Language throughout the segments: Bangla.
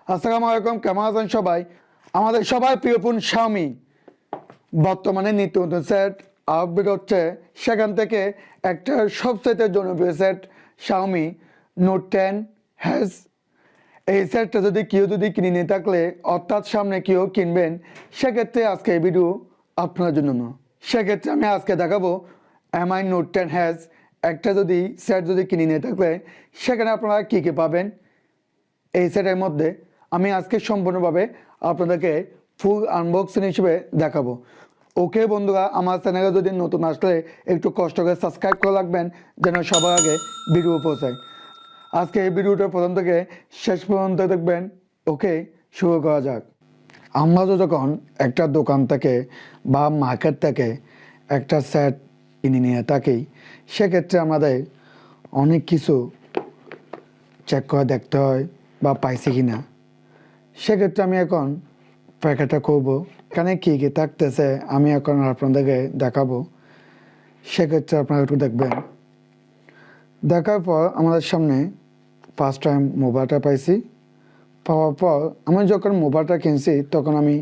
আসসালামু আলাইকুম, কেমন আছেন সবাই? আমাদের সবাই প্রিয় ফোন Xiaomi বর্তমানে নিত্য নতুন সেট আপডেট হচ্ছে। সেখান থেকে একটা সবচেয়ে জনপ্রিয় সেট Xiaomi Note 10 হ্যাজ। এই সেটটা যদি কিনে নিয়ে থাকলে, অর্থাৎ সামনে কেউ কিনবেন, সেক্ষেত্রে আজকে এই ভিডিও আপনার জন্য না। সেক্ষেত্রে আমি আজকে দেখাবো MI Note 10 হ্যাজ একটা সেট কিনে নিয়ে থাকলে সেখানে আপনারা কী কী পাবেন এই সেটের মধ্যে। আমি আজকে সম্পূর্ণভাবে আপনাদেরকে ফুল আনবক্সিং হিসেবে দেখাবো। ওকে বন্ধুরা, আমার চ্যানেলে যদি নতুন আসলে একটু কষ্ট করে সাবস্ক্রাইব করে রাখবেন যেন সবার আগে ভিডিও পৌঁছায়। আজকে এই ভিডিওটা প্রথম থেকে শেষ পর্যন্ত দেখবেন। ওকে, শুরু করা যাক। আমরা যখন একটা দোকান থেকে বা মার্কেট থেকে একটা সেট কিনে নিয়ে থাকি, সেক্ষেত্রে আমাদের অনেক কিছু চেক করে দেখতে হয় বা পাইছি কি না। সেক্ষেত্রে আমি এখন প্যাকেটটা করবো, এখানে কী কী থাকতেছে আমি এখন আপনাদেরকে দেখাবো। সেক্ষেত্রে আপনারা একটু দেখবেন। দেখার পর আমাদের সামনে ফার্স্ট টাইম মোবাইলটা পাইছি। পাওয়ার পর আমি যখন মোবাইলটা কিনছি তখন আমি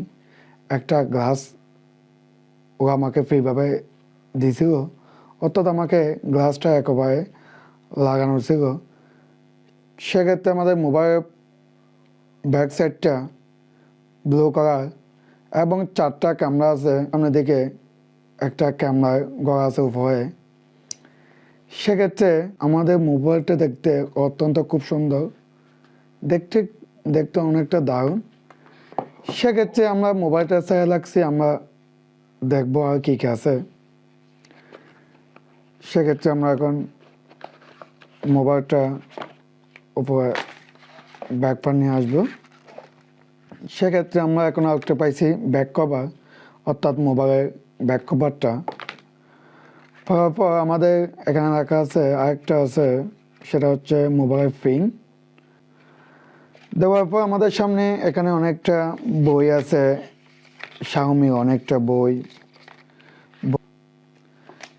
একটা গ্লাস ও আমাকে ফ্রিভাবে দিয়েছিল, অর্থাৎ আমাকে গ্লাসটা একেবারে লাগানো ছিল। সেক্ষেত্রে আমাদের মোবাইল ব্যাক সাইডটা ব্লু কালার এবং 4টা ক্যামেরা আছে সামনে দিকে, একটা ক্যামেরা গড়া আছে উপরে। সেক্ষেত্রে আমাদের মোবাইলটা দেখতে অত্যন্ত খুব সুন্দর, দেখতে দেখতে অনেকটা দারুণ। সেক্ষেত্রে আমরা মোবাইলটা চাই লাগছি, আমরা দেখবো আর কী কী আছে। সেক্ষেত্রে আমরা এখন মোবাইলটা উপরে ব্যাকপার নিয়ে আসবো। সেক্ষেত্রে আমরা এখন আরেকটা পাইছি ব্যাক কভার, অর্থাৎ মোবাইলের ব্যাক কভারটা পাওয়ার পর আমাদের এখানে রাখা আছে আরেকটা আছে, সেটা হচ্ছে মোবাইলের পিন দেওয়ার পর আমাদের সামনে এখানে অনেকটা বই আছে, Xiaomi অনেকটা বই।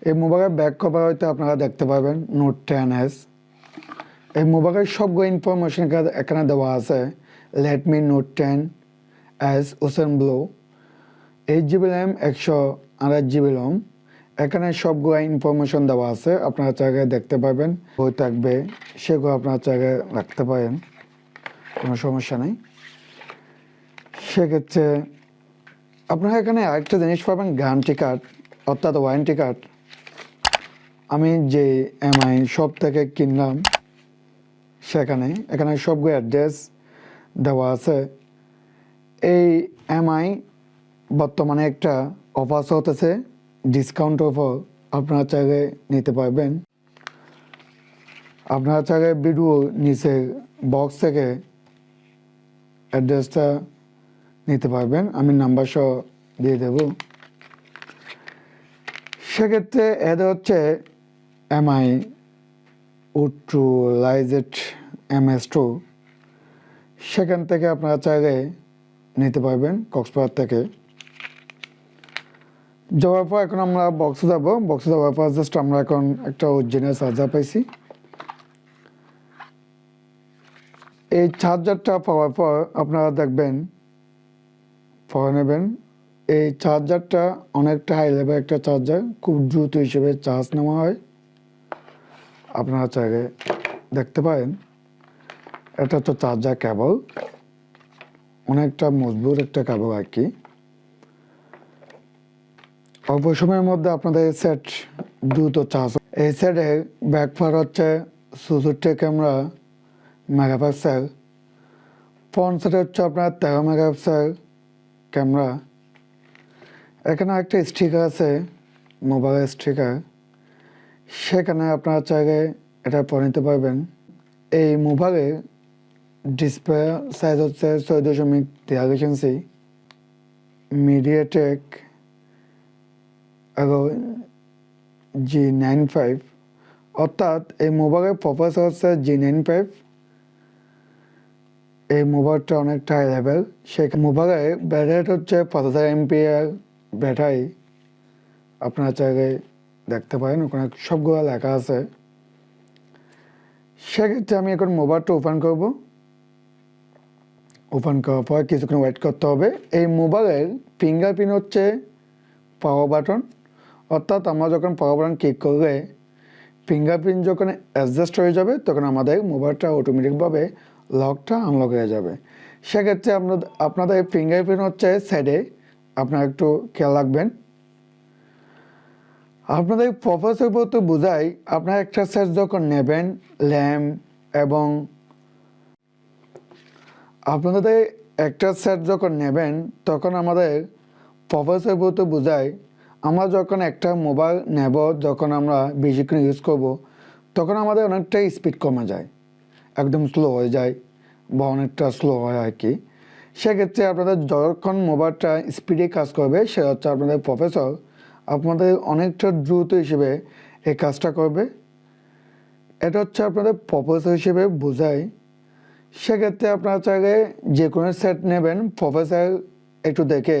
এই মোবাইলের ব্যাক কভার হয়তো আপনারা দেখতে পাবেন Note 10s। এই মোবাইলের সবগুলো ইনফরমেশন এখানে দেওয়া আছে। Redmi Note 10s ocean blue, 8GB RAM, 128GB ROM। এখানে সবগুলো ইনফরমেশন দেওয়া আছে, আপনারা চাইলে দেখতে পাবেন। বই থাকবে, সেগুলো আপনারা চাইলে রাখতে পারেন, কোনো সমস্যা নেই। সেক্ষেত্রে আপনারা এখানে আরেকটা জিনিস পাবেন, গ্যারান্টি কার্ড অর্থাৎ ওয়ারেন্টি কার্ড। আমি যে MI শপ থেকে কিনলাম এখানে সবগুলো অ্যাড্রেস দেওয়া আছে। এই MI বর্তমানে একটা অফার চলতেছে, ডিসকাউন্ট অফার। আপনারা চাইলে নিতে পারবেন। আপনারা চাইলে ভিডিও নিচে বক্স থেকে অ্যাড্রেসটা নিতে পারবেন, আমি নাম্বার সহ দিয়ে দেব। সেক্ষেত্রে এদের হচ্ছে MI Authorized Mi Store, সেখান থেকে আপনারা চাইলে নিতে পারবেন কক্সবাজার থেকে। যাওয়ার পর এখন আমরা বক্সে যাবো। বক্সে যাওয়ার পর জাস্ট আমরা এখন একটা অরিজিনাল চার্জার পাইছি। এই চার্জারটা পাওয়ার পর আপনারা দেখবেন, পরে নেবেন। এই চার্জারটা অনেকটা হাই লেভেল একটা চার্জার, খুব দ্রুত হিসেবে চার্জ নেওয়া হয়, আপনারা চাইলে দেখতে পারেন। এটা হচ্ছে চার্জার কেবল, অনেকটা মজবুত একটা কেবল আর কি। অল্প সময়ের মধ্যে আপনাদের সেট দ্রুত চার্জ। এই সেটের ব্যাকপার হচ্ছে 64 ক্যামেরা মেগাপিক্সেল, ফ্রন্ট সেট হচ্ছে আপনার 13 মেগাপিক্সেল ক্যামেরা। এখানে একটা স্টিকার আছে, মোবাইলের স্টিকার, সেখানে আপনারা চাইলে এটা পরে নিতে পারবেন। এই মোবাইলের ডিসপ্লে সাইজ হচ্ছে 6.43 ইঞ্চি, মিডিয়াটেক G95, অর্থাৎ এই মোবাইলের প্রসেসর হচ্ছে G95। এই মোবাইলটা অনেকটা হাই লেভেল। সেই মোবাইলের ব্যাটারি হচ্ছে 5000 mAh ব্যাটারি, আপনারা চাইলে দেখতে পারেন, ওখানে সবগুলো লেখা আছে। সেক্ষেত্রে আমি এখন মোবাইলটা ওপেন করব। ওপেন করার পর কিছুক্ষণ ওয়েট করতে হবে। এই মোবাইলের ফিঙ্গারপ্রিন্ট হচ্ছে পাওয়ার বাটন, অর্থাৎ আমরা যখন পাওয়ার বাটন ক্লিক করলে ফিঙ্গারপ্রিন্ট যখন অ্যাডজাস্ট হয়ে যাবে তখন আমাদের মোবাইলটা অটোমেটিকভাবে লকটা আনলক হয়ে যাবে। সেক্ষেত্রে আপনাদের ফিঙ্গারপ্রিন্ট হচ্ছে সাইডে, আপনারা একটু খেয়াল রাখবেন। আপনাদের প্রফেসর বলতে বোঝাই আপনারা একটা সেট যখন নেবেন ল্যাম্প এবং আপনাদের একটা সেট যখন নেবেন তখন আমাদের প্রফেসর বলতে বোঝায় আমরা যখন একটা মোবাইল নেব, যখন আমরা বেশিক্ষণ ইউজ করব তখন আমাদের অনেকটা স্পিড কমে যায়, একদম স্লো হয়ে যায় বা অনেকটা স্লো হয় আর কি। সেক্ষেত্রে আপনাদের যখন মোবাইলটা স্পিডে কাজ করবে সে হচ্ছে আপনাদের প্রফেসর, আপনাদের অনেকটা দ্রুত হিসেবে এই কাজটা করবে। এটা হচ্ছে আপনাদের প্রফেসর হিসেবে বোঝায়। সেক্ষেত্রে আপনারা চাইলে যে কোনো সেট নেবেন, প্রফেসর একটু দেখে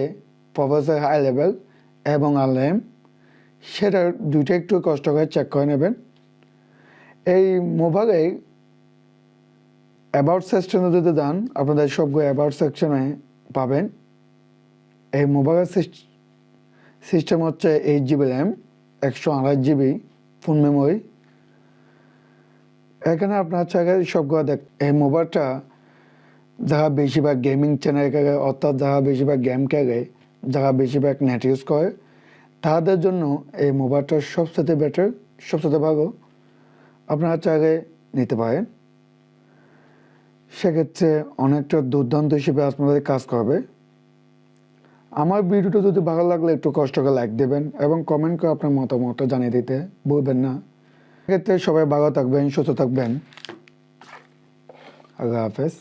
প্রফেসর হাই লেভেল এবং আরএম সেটা দুইটা একটু কষ্ট করে চেক করে নেবেন। এই মোবাইলে অ্যাবাউট সেকশনে যদি যান আপনাদের সবগুলো অ্যাবাউট সেকশনে পাবেন। এই মোবাইলের সিস্টেম হচ্ছে 8GB RAM, 128GB phone memory. এখানে আপনার চাইলে সবগুলো এই মোবাইলটা যারা বেশিরভাগ গেমিং চ্যানেল খেলে, অর্থাৎ যারা বেশিরভাগ গেম খেলে, যারা বেশিরভাগ নেট ইউজ করে তাদের জন্য এই মোবাইলটা সবচেয়ে বেটার, সবচেয়ে ভালো, আপনারা চাইলে নিতে পারেন। সেক্ষেত্রে অনেকটা দুর্দান্ত হিসেবে আপনাদের কাজ করবে। আমার ভিডিওটা যদি ভালো লাগলে একটু কষ্ট করে লাইক দেবেন এবং কমেন্ট করে আপনার মতামতটা জানিয়ে দিতে ভুলবেন না। সেক্ষেত্রে সবাই ভালো থাকবেন, সুস্থ থাকবেন। আল্লাহ হাফেজ।